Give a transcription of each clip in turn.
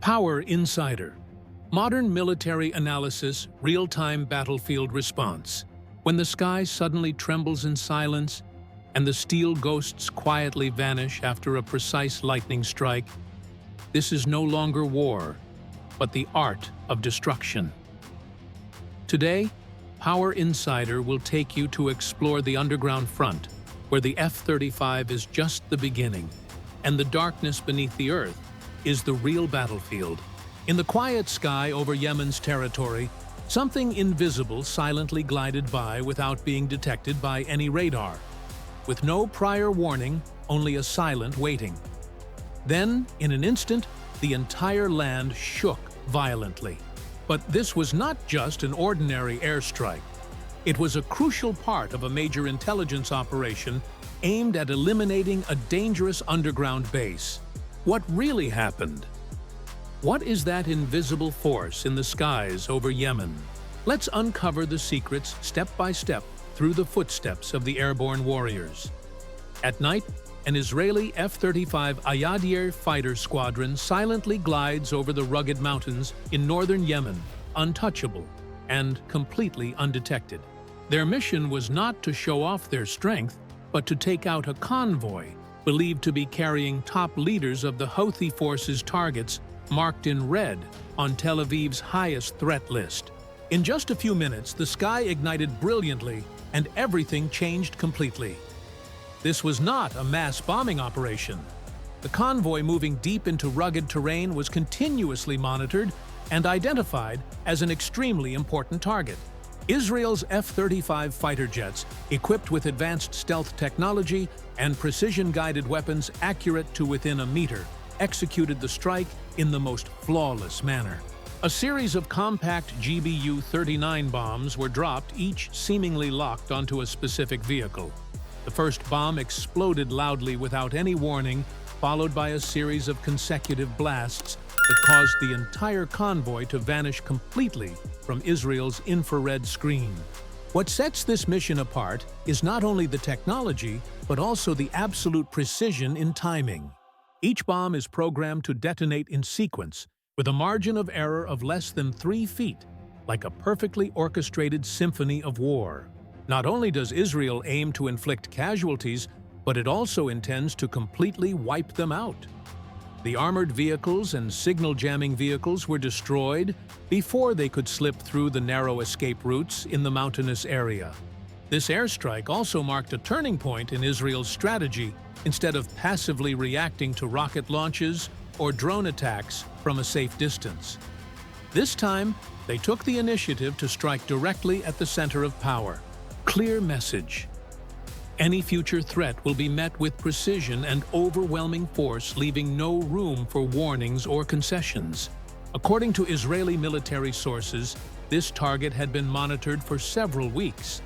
Power Insider. Modern military analysis, real-time battlefield response. When the sky suddenly trembles in silence and the steel ghosts quietly vanish after a precise lightning strike, this is no longer war, but the art of destruction. Today, Power Insider will take you to explore the underground front, where the F-35 is just the beginning, and the darkness beneath the earth is the real battlefield. In the quiet sky over Yemen's territory, something invisible silently glided by without being detected by any radar. With no prior warning, only a silent waiting. Then, in an instant, the entire land shook violently. But this was not just an ordinary airstrike. It was a crucial part of a major intelligence operation aimed at eliminating a dangerous underground base. What really happened? What is that invisible force in the skies over Yemen? Let's uncover the secrets step by step through the footsteps of the airborne warriors. At night, an Israeli F-35 Ayadir fighter squadron silently glides over the rugged mountains in northern Yemen, untouchable and completely undetected. Their mission was not to show off their strength, but to take out a convoy believed to be carrying top leaders of the Houthi forces' targets marked in red on Tel Aviv's highest threat list. In just a few minutes, the sky ignited brilliantly and everything changed completely. This was not a mass bombing operation. The convoy moving deep into rugged terrain was continuously monitored and identified as an extremely important target. Israel's F-35 fighter jets, equipped with advanced stealth technology and precision-guided weapons accurate to within a meter, executed the strike in the most flawless manner. A series of compact GBU-39 bombs were dropped, each seemingly locked onto a specific vehicle. The first bomb exploded loudly without any warning, followed by a series of consecutive blasts that caused the entire convoy to vanish completely from Israel's infrared screen. What sets this mission apart is not only the technology, but also the absolute precision in timing. Each bomb is programmed to detonate in sequence, with a margin of error of less than 3 feet, like a perfectly orchestrated symphony of war. Not only does Israel aim to inflict casualties, but it also intends to completely wipe them out. The armored vehicles and signal-jamming vehicles were destroyed before they could slip through the narrow escape routes in the mountainous area. This airstrike also marked a turning point in Israel's strategy. Instead of passively reacting to rocket launches or drone attacks from a safe distance, this time they took the initiative to strike directly at the center of power. Clear message. Any future threat will be met with precision and overwhelming force, leaving no room for warnings or concessions. According to Israeli military sources, this target had been monitored for several weeks,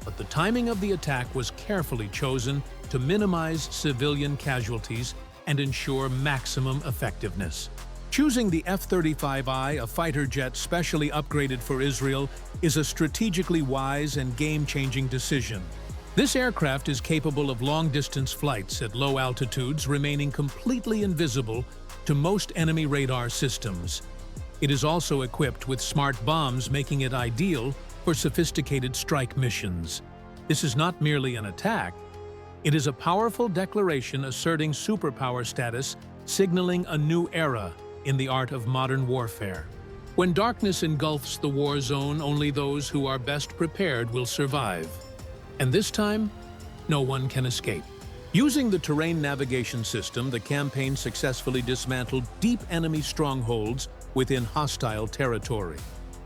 but the timing of the attack was carefully chosen to minimize civilian casualties and ensure maximum effectiveness. Choosing the F-35I, a fighter jet specially upgraded for Israel, is a strategically wise and game-changing decision. This aircraft is capable of long-distance flights at low altitudes, remaining completely invisible to most enemy radar systems. It is also equipped with smart bombs, making it ideal for sophisticated strike missions. This is not merely an attack. It is a powerful declaration asserting superpower status, signaling a new era in the art of modern warfare. When darkness engulfs the war zone, only those who are best prepared will survive. And this time, no one can escape. Using the terrain navigation system, the campaign successfully dismantled deep enemy strongholds within hostile territory.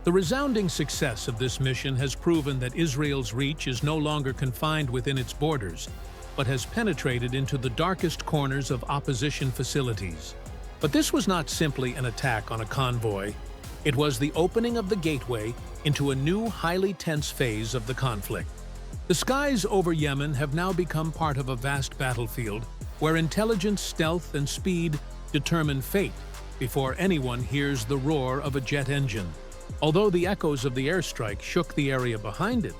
The resounding success of this mission has proven that Israel's reach is no longer confined within its borders, but has penetrated into the darkest corners of opposition facilities. But this was not simply an attack on a convoy. It was the opening of the gateway into a new, highly tense phase of the conflict. The skies over Yemen have now become part of a vast battlefield where intelligence, stealth, and speed determine fate before anyone hears the roar of a jet engine. Although the echoes of the airstrike shook the area behind it,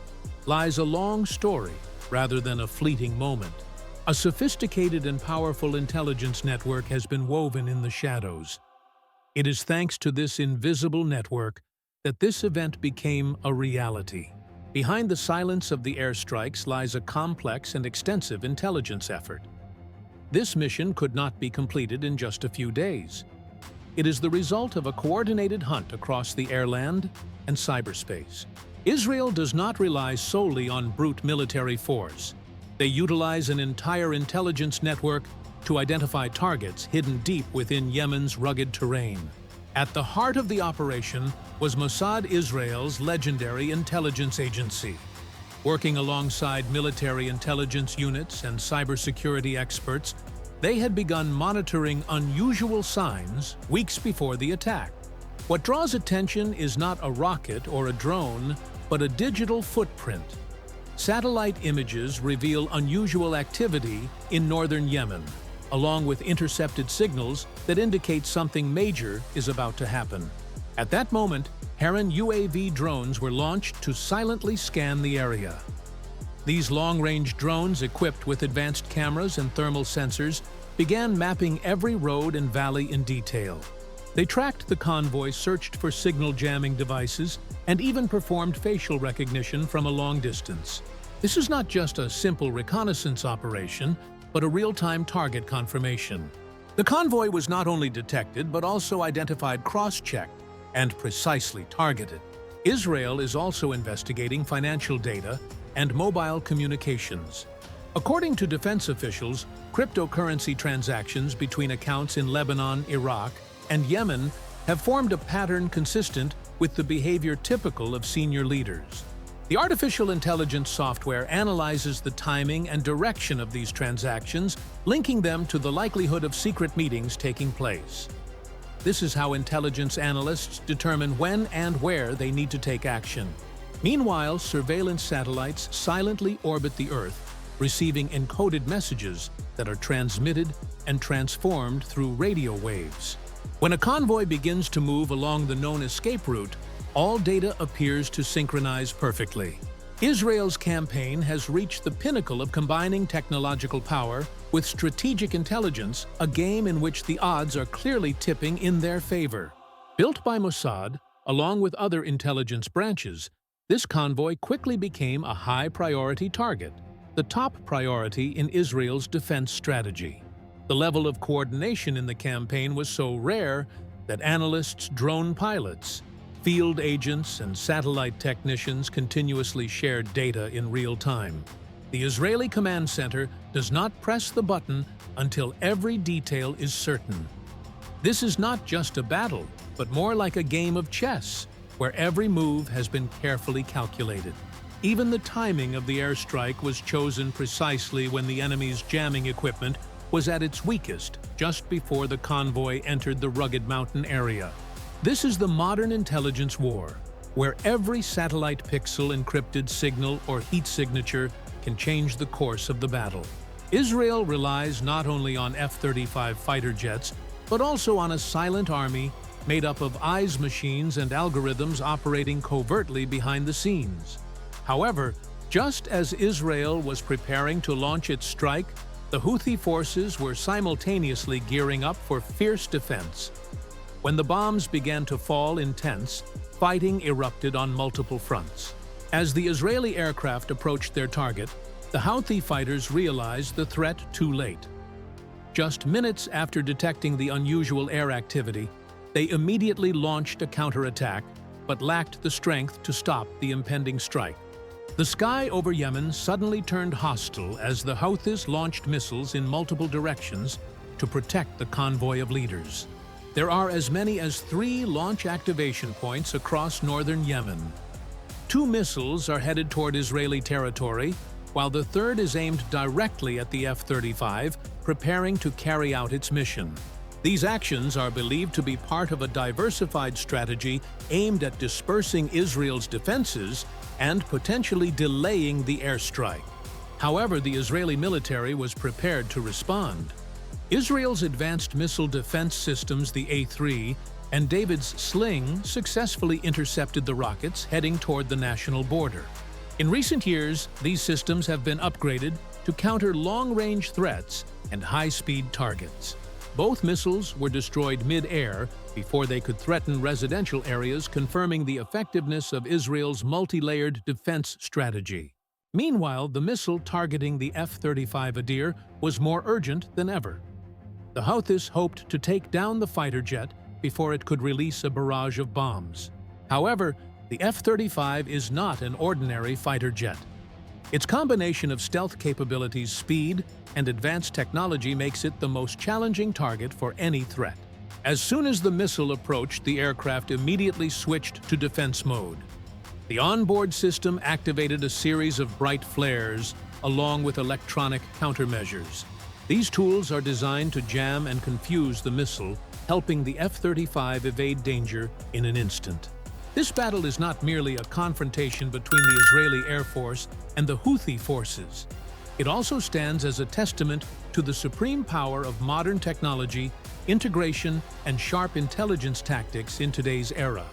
lies a long story rather than a fleeting moment. A sophisticated and powerful intelligence network has been woven in the shadows. It is thanks to this invisible network that this event became a reality. Behind the silence of the airstrikes lies a complex and extensive intelligence effort. This mission could not be completed in just a few days. It is the result of a coordinated hunt across the airland and cyberspace. Israel does not rely solely on brute military force. They utilize an entire intelligence network to identify targets hidden deep within Yemen's rugged terrain. At the heart of the operation was Mossad, Israel's legendary intelligence agency. Working alongside military intelligence units and cybersecurity experts, they had begun monitoring unusual signs weeks before the attack. What draws attention is not a rocket or a drone, but a digital footprint. Satellite images reveal unusual activity in northern Yemen, along with intercepted signals that indicate something major is about to happen. At that moment, Heron UAV drones were launched to silently scan the area. These long-range drones, equipped with advanced cameras and thermal sensors, began mapping every road and valley in detail. They tracked the convoy, searched for signal jamming devices, and even performed facial recognition from a long distance. This is not just a simple reconnaissance operation, but a real-time target confirmation. The convoy was not only detected, but also identified, cross-checked, and precisely targeted. Israel is also investigating financial data and mobile communications. According to defense officials, cryptocurrency transactions between accounts in Lebanon, Iraq, and Yemen have formed a pattern consistent with the behavior typical of senior leaders. The artificial intelligence software analyzes the timing and direction of these transactions, linking them to the likelihood of secret meetings taking place. This is how intelligence analysts determine when and where they need to take action. Meanwhile, surveillance satellites silently orbit the Earth, receiving encoded messages that are transmitted and transformed through radio waves. When a convoy begins to move along the known escape route, all data appears to synchronize perfectly. Israel's campaign has reached the pinnacle of combining technological power with strategic intelligence, a game in which the odds are clearly tipping in their favor. Built by Mossad, along with other intelligence branches, this convoy quickly became a high-priority target, the top priority in Israel's defense strategy. The level of coordination in the campaign was so rare that analysts, drone pilots, field agents, and satellite technicians continuously shared data in real time. The Israeli command center does not press the button until every detail is certain. This is not just a battle, but more like a game of chess, where every move has been carefully calculated. Even the timing of the airstrike was chosen precisely when the enemy's jamming equipment was at its weakest, just before the convoy entered the rugged mountain area. This is the modern intelligence war, where every satellite pixel, encrypted signal, or heat signature can change the course of the battle. Israel relies not only on F-35 fighter jets, but also on a silent army made up of eyes machines and algorithms operating covertly behind the scenes. However, just as Israel was preparing to launch its strike, the Houthi forces were simultaneously gearing up for fierce defense. When the bombs began to fall in tents, fighting erupted on multiple fronts. As the Israeli aircraft approached their target, the Houthi fighters realized the threat too late. Just minutes after detecting the unusual air activity, they immediately launched a counterattack, but lacked the strength to stop the impending strike. The sky over Yemen suddenly turned hostile as the Houthis launched missiles in multiple directions to protect the convoy of leaders. There are as many as 3 launch activation points across northern Yemen. 2 missiles are headed toward Israeli territory, while the third is aimed directly at the F-35, preparing to carry out its mission. These actions are believed to be part of a diversified strategy aimed at dispersing Israel's defenses and potentially delaying the airstrike. However, the Israeli military was prepared to respond. Israel's advanced missile defense systems, the A-3, and David's Sling successfully intercepted the rockets heading toward the national border. In recent years, these systems have been upgraded to counter long-range threats and high-speed targets. Both missiles were destroyed mid-air before they could threaten residential areas, confirming the effectiveness of Israel's multi-layered defense strategy. Meanwhile, the missile targeting the F-35 Adir was more urgent than ever. The Houthis hoped to take down the fighter jet before it could release a barrage of bombs. However, the F-35 is not an ordinary fighter jet. Its combination of stealth capabilities, speed, and advanced technology makes it the most challenging target for any threat. As soon as the missile approached, the aircraft immediately switched to defense mode. The onboard system activated a series of bright flares, along with electronic countermeasures. These tools are designed to jam and confuse the missile, helping the F-35 evade danger in an instant. This battle is not merely a confrontation between the Israeli Air Force and the Houthi forces. It also stands as a testament to the supreme power of modern technology, integration, and sharp intelligence tactics in today's era.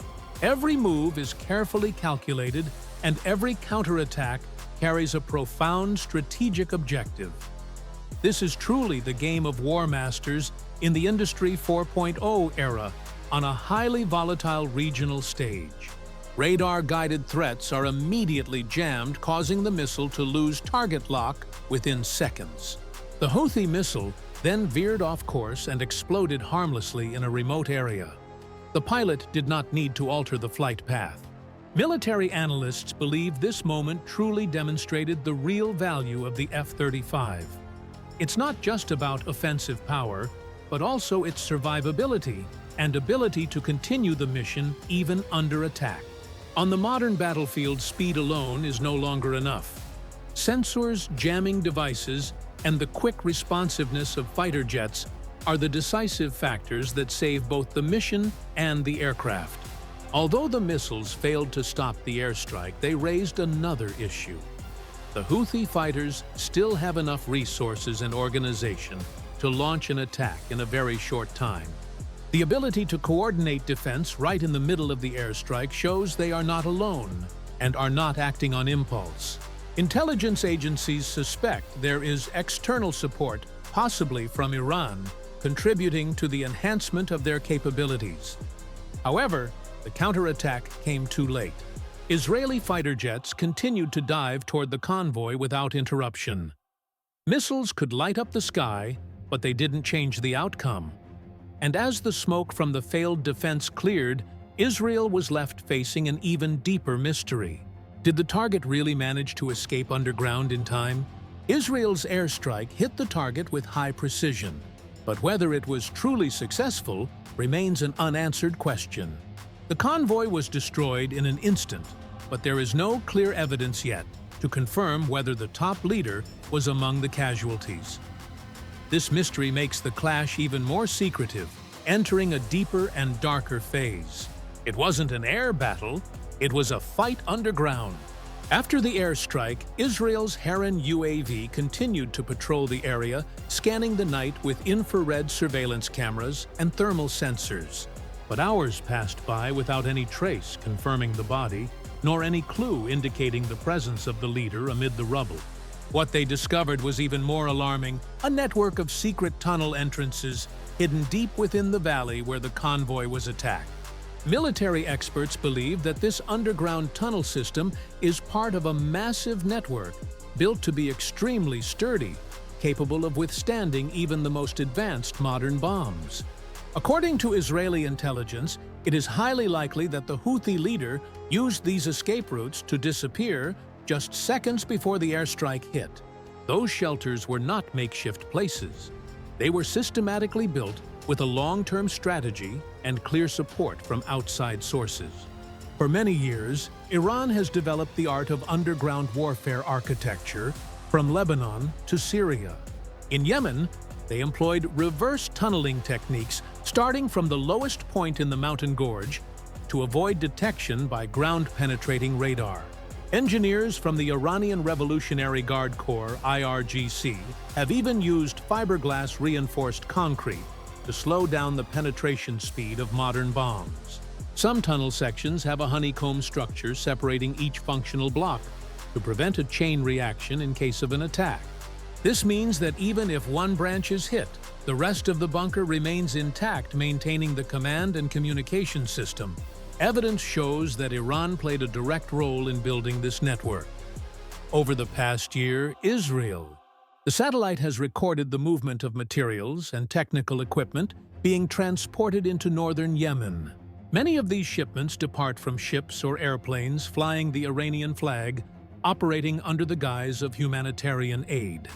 Every move is carefully calculated, and every counterattack carries a profound strategic objective. This is truly the game of war masters in the Industry 4.0 era, on a highly volatile regional stage. Radar-guided threats are immediately jammed, causing the missile to lose target lock within seconds. The Houthi missile then veered off course and exploded harmlessly in a remote area. The pilot did not need to alter the flight path. Military analysts believe this moment truly demonstrated the real value of the F-35. It's not just about offensive power, but also its survivability and ability to continue the mission even under attack. On the modern battlefield, speed alone is no longer enough. Sensors, jamming devices, and the quick responsiveness of fighter jets are the decisive factors that save both the mission and the aircraft. Although the missiles failed to stop the airstrike, they raised another issue. The Houthi fighters still have enough resources and organization to launch an attack in a very short time. The ability to coordinate defense right in the middle of the airstrike shows they are not alone and are not acting on impulse. Intelligence agencies suspect there is external support, possibly from Iran, contributing to the enhancement of their capabilities. However, the counterattack came too late. Israeli fighter jets continued to dive toward the convoy without interruption. Missiles could light up the sky, but they didn't change the outcome. And as the smoke from the failed defense cleared, Israel was left facing an even deeper mystery. Did the target really manage to escape underground in time? Israel's airstrike hit the target with high precision, but whether it was truly successful remains an unanswered question. The convoy was destroyed in an instant, but there is no clear evidence yet to confirm whether the top leader was among the casualties. This mystery makes the clash even more secretive, entering a deeper and darker phase. It wasn't an air battle, it was a fight underground. After the airstrike, Israel's Heron UAV continued to patrol the area, scanning the night with infrared surveillance cameras and thermal sensors. But hours passed by without any trace confirming the body, nor any clue indicating the presence of the leader amid the rubble. What they discovered was even more alarming: a network of secret tunnel entrances hidden deep within the valley where the convoy was attacked. Military experts believe that this underground tunnel system is part of a massive network built to be extremely sturdy, capable of withstanding even the most advanced modern bombs. According to Israeli intelligence, it is highly likely that the Houthi leader used these escape routes to disappear just seconds before the airstrike hit. Those shelters were not makeshift places. They were systematically built with a long-term strategy and clear support from outside sources. For many years, Iran has developed the art of underground warfare architecture from Lebanon to Syria. In Yemen, they employed reverse tunneling techniques starting from the lowest point in the mountain gorge to avoid detection by ground-penetrating radar. Engineers from the Iranian Revolutionary Guard Corps (IRGC) have even used fiberglass-reinforced concrete to slow down the penetration speed of modern bombs. Some tunnel sections have a honeycomb structure separating each functional block to prevent a chain reaction in case of an attack. This means that even if one branch is hit, The rest of the bunker remains intact, maintaining the command and communication system. Evidence shows that Iran played a direct role in building this network. Over the past year, Israel. The satellite has recorded the movement of materials and technical equipment being transported into northern Yemen. Many of these shipments depart from ships or airplanes flying the Iranian flag, operating under the guise of humanitarian aid.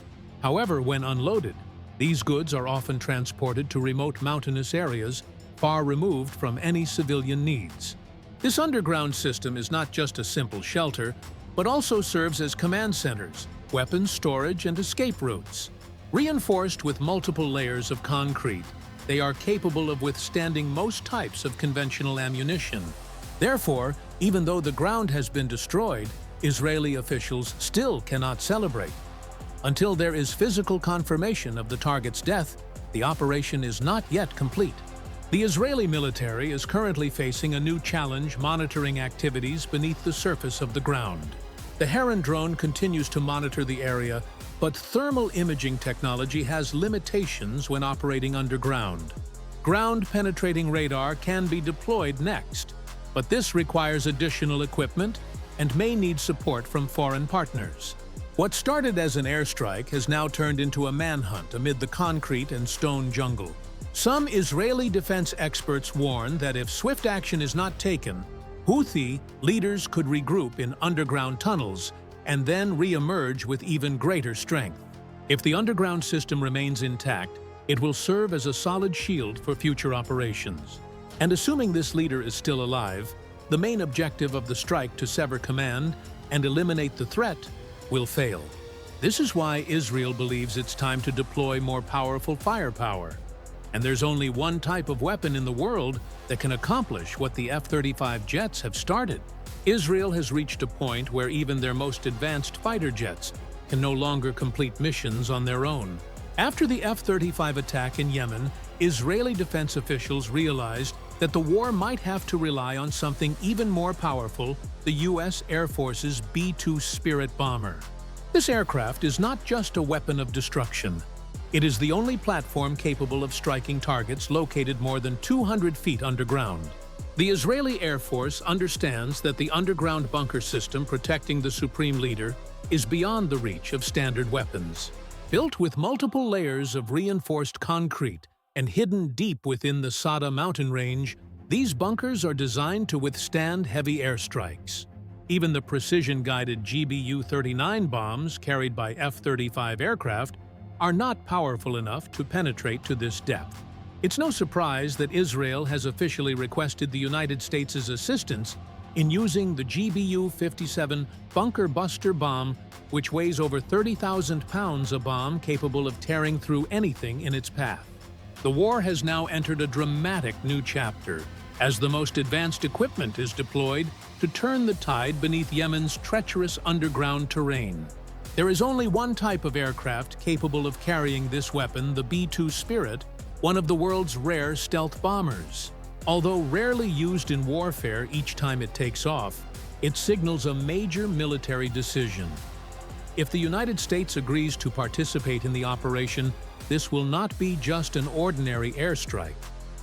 However, when unloaded, these goods are often transported to remote mountainous areas far removed from any civilian needs. This underground system is not just a simple shelter, but also serves as command centers, weapons storage, and escape routes. Reinforced with multiple layers of concrete, they are capable of withstanding most types of conventional ammunition. Therefore, even though the ground has been destroyed, Israeli officials still cannot celebrate. Until there is physical confirmation of the target's death, the operation is not yet complete. The Israeli military is currently facing a new challenge monitoring activities beneath the surface of the ground. The Heron drone continues to monitor the area, but thermal imaging technology has limitations when operating underground. Ground-penetrating radar can be deployed next, but this requires additional equipment and may need support from foreign partners. What started as an airstrike has now turned into a manhunt amid the concrete and stone jungle. Some Israeli defense experts warn that if swift action is not taken, Houthi leaders could regroup in underground tunnels and then re-emerge with even greater strength. If the underground system remains intact, it will serve as a solid shield for future operations. And assuming this leader is still alive, the main objective of the strike to sever command and eliminate the threat will fail. This is why Israel believes it's time to deploy more powerful firepower. And there's only one type of weapon in the world that can accomplish what the F-35 jets have started. Israel has reached a point where even their most advanced fighter jets can no longer complete missions on their own. After the F-35 attack in Yemen, Israeli defense officials realized that the war might have to rely on something even more powerful, the U.S. Air Force's B-2 Spirit bomber. This aircraft is not just a weapon of destruction. It is the only platform capable of striking targets located more than 200 feet underground. The Israeli Air Force understands that the underground bunker system protecting the supreme leader is beyond the reach of standard weapons. Built with multiple layers of reinforced concrete and hidden deep within the Sada mountain range, these bunkers are designed to withstand heavy airstrikes. Even the precision-guided GBU-39 bombs carried by F-35 aircraft are not powerful enough to penetrate to this depth. It's no surprise that Israel has officially requested the United States' assistance in using the GBU-57 bunker buster bomb, which weighs over 30,000 pounds, a bomb capable of tearing through anything in its path. The war has now entered a dramatic new chapter, as the most advanced equipment is deployed to turn the tide beneath Yemen's treacherous underground terrain. There is only one type of aircraft capable of carrying this weapon, the B-2 Spirit, one of the world's rare stealth bombers. Although rarely used in warfare each time it takes off, it signals a major military decision. If the United States agrees to participate in the operation, this will not be just an ordinary airstrike.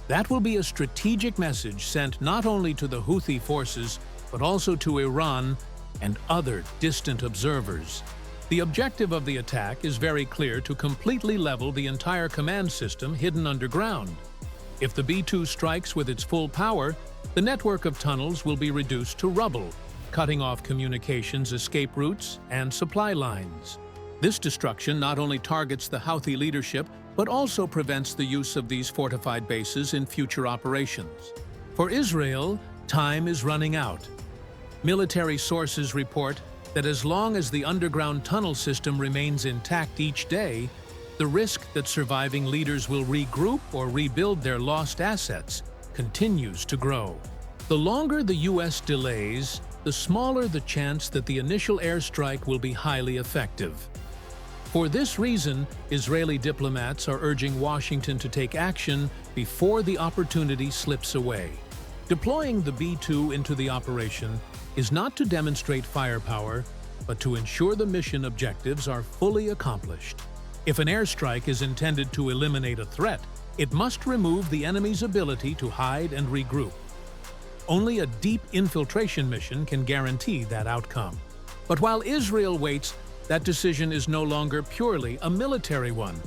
That will be a strategic message sent not only to the Houthi forces, but also to Iran and other distant observers. The objective of the attack is very clear: to completely level the entire command system hidden underground. If the B-2 strikes with its full power, the network of tunnels will be reduced to rubble, cutting off communications, escape routes, and supply lines. This destruction not only targets the Houthi leadership, but also prevents the use of these fortified bases in future operations. For Israel, time is running out. Military sources report that as long as the underground tunnel system remains intact each day, the risk that surviving leaders will regroup or rebuild their lost assets continues to grow. The longer the U.S. delays, the smaller the chance that the initial airstrike will be highly effective. For this reason, Israeli diplomats are urging Washington to take action before the opportunity slips away. Deploying the B-2 into the operation is not to demonstrate firepower, but to ensure the mission objectives are fully accomplished. If an airstrike is intended to eliminate a threat, it must remove the enemy's ability to hide and regroup. Only a deep infiltration mission can guarantee that outcome. But while Israel waits, that decision is no longer purely a military one.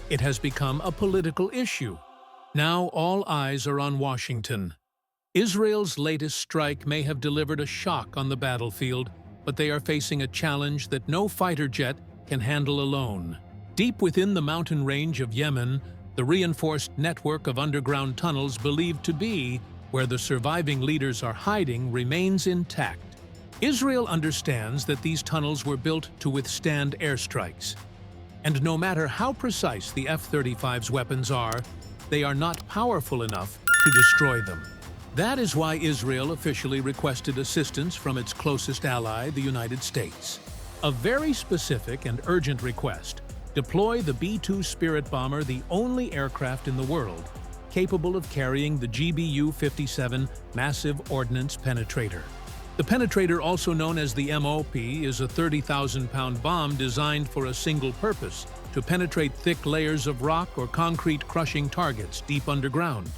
It has become a political issue. Now all eyes are on Washington. Israel's latest strike may have delivered a shock on the battlefield, but they are facing a challenge that no fighter jet can handle alone. Deep within the mountain range of Yemen, the reinforced network of underground tunnels believed to be where the surviving leaders are hiding remains intact. Israel understands that these tunnels were built to withstand airstrikes. And no matter how precise the F-35's weapons are, they are not powerful enough to destroy them. That is why Israel officially requested assistance from its closest ally, the United States. A very specific and urgent request: deploy the B-2 Spirit bomber, the only aircraft in the world capable of carrying the GBU-57 massive ordnance penetrator. The penetrator, also known as the MOP, is a 30,000-pound bomb designed for a single purpose: to penetrate thick layers of rock or concrete, crushing targets deep underground.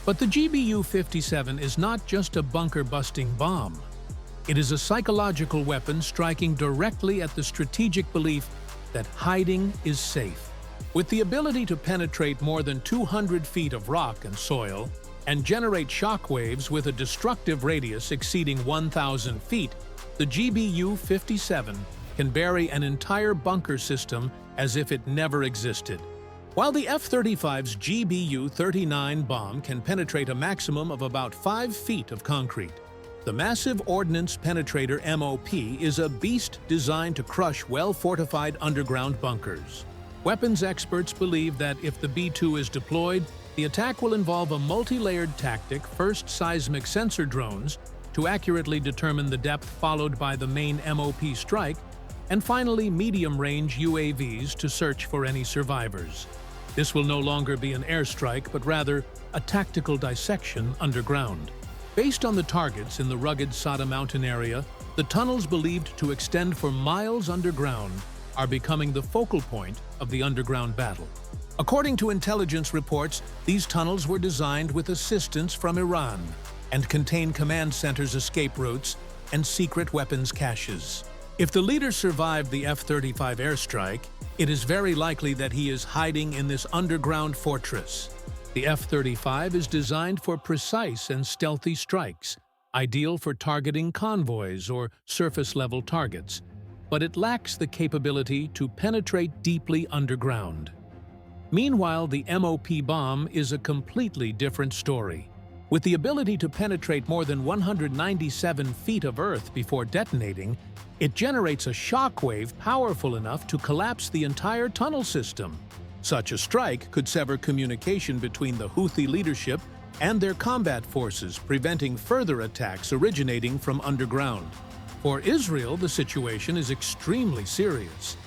But the GBU-57 is not just a bunker-busting bomb. It is a psychological weapon striking directly at the strategic belief that hiding is safe. With the ability to penetrate more than 200 feet of rock and soil and generate shock waves with a destructive radius exceeding 1,000 feet, the GBU-57 can bury an entire bunker system as if it never existed. While the F-35's GBU-39 bomb can penetrate a maximum of about 5 feet of concrete, the massive ordnance penetrator MOP is a beast designed to crush well-fortified underground bunkers. Weapons experts believe that if the B-2 is deployed, the attack will involve a multi-layered tactic: first seismic sensor drones to accurately determine the depth, followed by the main MOP strike, and finally medium-range UAVs to search for any survivors. This will no longer be an airstrike, but rather a tactical dissection underground. Based on the targets in the rugged Sada Mountain area, the tunnels believed to extend for miles underground are becoming the focal point of the underground battle. According to intelligence reports, these tunnels were designed with assistance from Iran and contain command centers' escape routes and secret weapons caches. If the leader survived the F-35 airstrike, it is very likely that he is hiding in this underground fortress. The F-35 is designed for precise and stealthy strikes, ideal for targeting convoys or surface-level targets, but it lacks the capability to penetrate deeply underground. Meanwhile, the MOP bomb is a completely different story. With the ability to penetrate more than 197 feet of earth before detonating, it generates a shock wave powerful enough to collapse the entire tunnel system. Such a strike could sever communication between the Houthi leadership and their combat forces, preventing further attacks originating from underground. For Israel, the situation is extremely serious.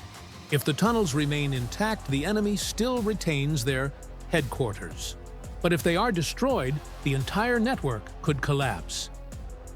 If the tunnels remain intact, the enemy still retains their headquarters. But if they are destroyed, the entire network could collapse.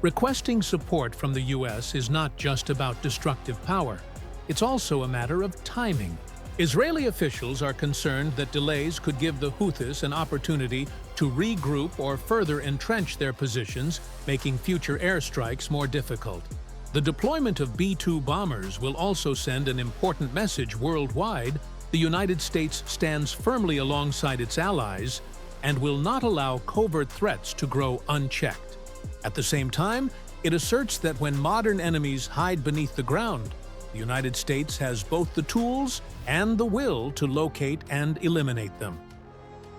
Requesting support from the U.S. is not just about destructive power. It's also a matter of timing. Israeli officials are concerned that delays could give the Houthis an opportunity to regroup or further entrench their positions, making future airstrikes more difficult. The deployment of B-2 bombers will also send an important message worldwide. The United States stands firmly alongside its allies and will not allow covert threats to grow unchecked. At the same time, it asserts that when modern enemies hide beneath the ground, the United States has both the tools and the will to locate and eliminate them.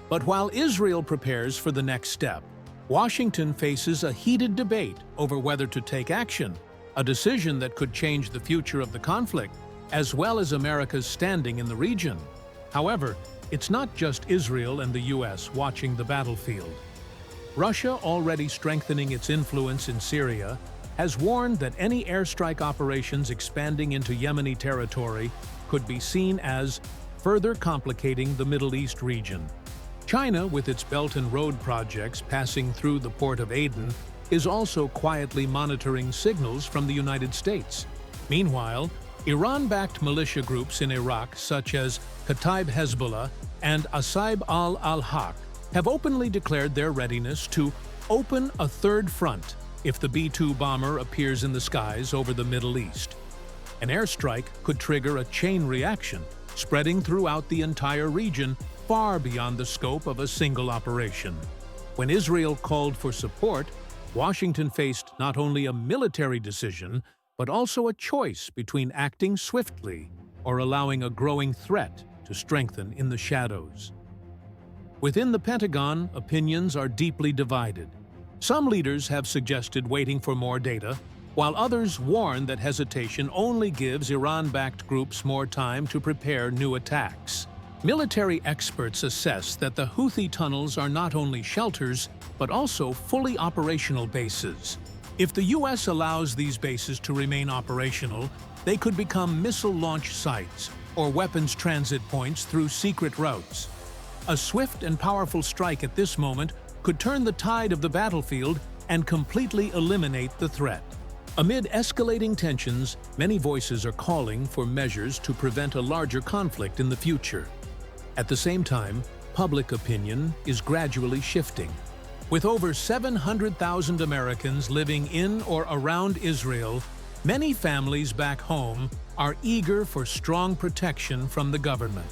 But while Israel prepares for the next step, Washington faces a heated debate over whether to take action, a decision that could change the future of the conflict, as well as America's standing in the region. However, it's not just Israel and the U.S. watching the battlefield. Russia, already strengthening its influence in Syria, has warned that any airstrike operations expanding into Yemeni territory could be seen as further complicating the Middle East region. China, with its Belt and Road projects passing through the port of Aden, is also quietly monitoring signals from the United States. Meanwhile, Iran-backed militia groups in Iraq, such as Kataib Hezbollah and Asaib al-Haq, have openly declared their readiness to open a third front if the B-2 bomber appears in the skies over the Middle East. An airstrike could trigger a chain reaction, spreading throughout the entire region far beyond the scope of a single operation. When Israel called for support, Washington faced not only a military decision, but also a choice between acting swiftly or allowing a growing threat to strengthen in the shadows. Within the Pentagon, opinions are deeply divided. Some leaders have suggested waiting for more data, while others warn that hesitation only gives Iran-backed groups more time to prepare new attacks. Military experts assess that the Houthi tunnels are not only shelters, but also fully operational bases. If the U.S. allows these bases to remain operational, they could become missile launch sites or weapons transit points through secret routes. A swift and powerful strike at this moment could turn the tide of the battlefield and completely eliminate the threat. Amid escalating tensions, many voices are calling for measures to prevent a larger conflict in the future. At the same time, public opinion is gradually shifting. With over 700,000 Americans living in or around Israel, many families back home are eager for strong protection from the government.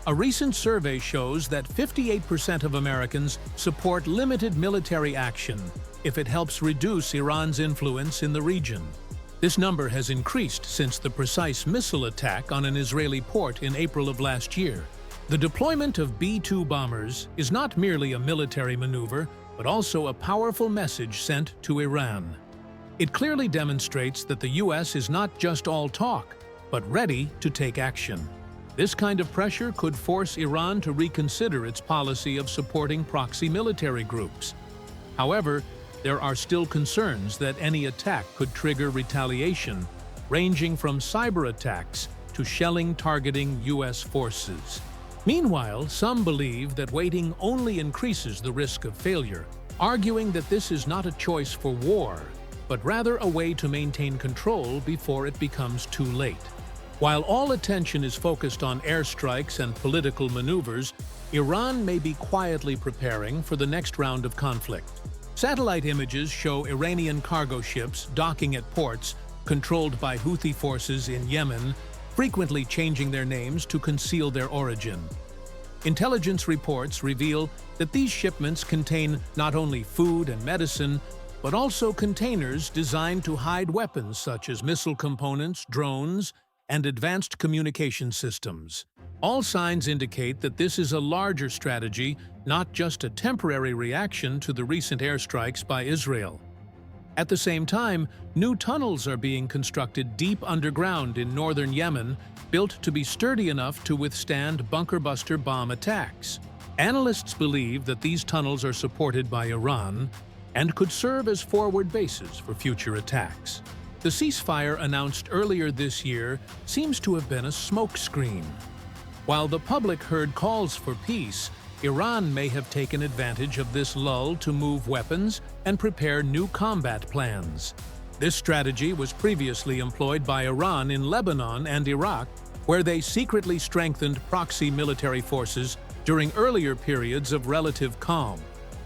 A recent survey shows that 58% of Americans support limited military action if it helps reduce Iran's influence in the region. This number has increased since the precise missile attack on an Israeli port in April of last year. The deployment of B-2 bombers is not merely a military maneuver, but also a powerful message sent to Iran. It clearly demonstrates that the U.S. is not just all talk, but ready to take action. This kind of pressure could force Iran to reconsider its policy of supporting proxy military groups. However, there are still concerns that any attack could trigger retaliation, ranging from cyber attacks to shelling targeting U.S. forces. Meanwhile, some believe that waiting only increases the risk of failure, arguing that this is not a choice for war, but rather a way to maintain control before it becomes too late. While all attention is focused on airstrikes and political maneuvers, Iran may be quietly preparing for the next round of conflict. Satellite images show Iranian cargo ships docking at ports controlled by Houthi forces in Yemen, frequently changing their names to conceal their origin. Intelligence reports reveal that these shipments contain not only food and medicine, but also containers designed to hide weapons such as missile components, drones, and advanced communication systems. All signs indicate that this is a larger strategy, not just a temporary reaction to the recent airstrikes by Israel. At the same time, new tunnels are being constructed deep underground in northern Yemen, built to be sturdy enough to withstand bunker-buster bomb attacks. Analysts believe that these tunnels are supported by Iran and could serve as forward bases for future attacks. The ceasefire announced earlier this year seems to have been a smokescreen. While the public heard calls for peace, Iran may have taken advantage of this lull to move weapons and prepare new combat plans. This strategy was previously employed by Iran in Lebanon and Iraq, where they secretly strengthened proxy military forces during earlier periods of relative calm.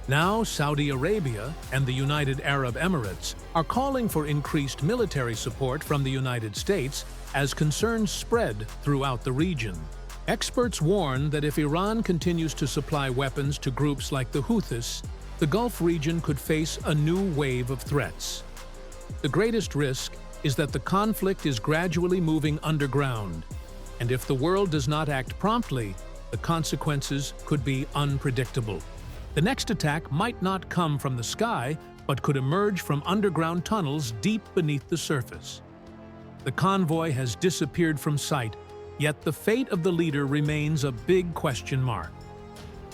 Now, Saudi Arabia and the United Arab Emirates are calling for increased military support from the United States as concerns spread throughout the region. Experts warn that if Iran continues to supply weapons to groups like the Houthis, the Gulf region could face a new wave of threats. The greatest risk is that the conflict is gradually moving underground, and if the world does not act promptly, the consequences could be unpredictable. The next attack might not come from the sky, but could emerge from underground tunnels deep beneath the surface. The convoy has disappeared from sight, yet the fate of the leader remains a big question mark.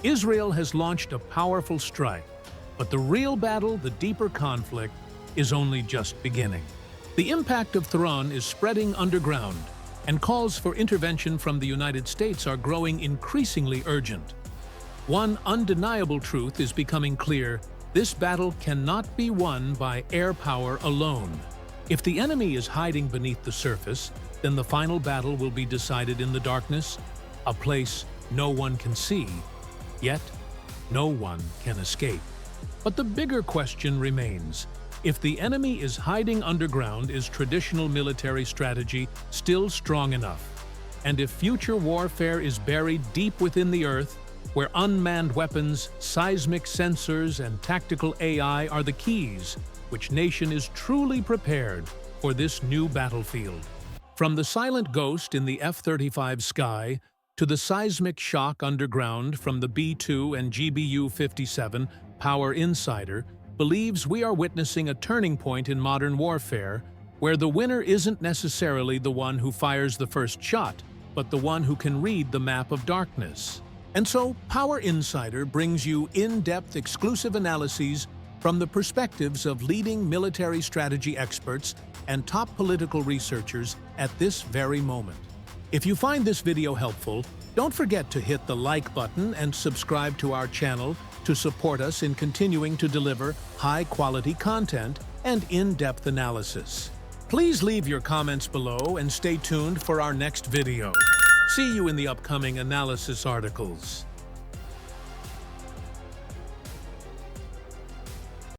Israel has launched a powerful strike, but the real battle, the deeper conflict, is only just beginning. The impact of Tehran is spreading underground, and calls for intervention from the United States are growing increasingly urgent. One undeniable truth is becoming clear: this battle cannot be won by air power alone. If the enemy is hiding beneath the surface, then the final battle will be decided in the darkness, a place no one can see, yet no one can escape. But the bigger question remains. If the enemy is hiding underground, is traditional military strategy still strong enough? And if future warfare is buried deep within the earth, where unmanned weapons, seismic sensors, and tactical AI are the keys, which nation is truly prepared for this new battlefield? From the silent ghost in the F-35 sky to the seismic shock underground from the B-2 and GBU-57, Power Insider believes we are witnessing a turning point in modern warfare where the winner isn't necessarily the one who fires the first shot, but the one who can read the map of darkness. And so, Power Insider brings you in-depth exclusive analyses from the perspectives of leading military strategy experts and top political researchers at this very moment. If you find this video helpful, don't forget to hit the like button and subscribe to our channel to support us in continuing to deliver high-quality content and in-depth analysis. Please leave your comments below and stay tuned for our next video. See you in the upcoming analysis articles.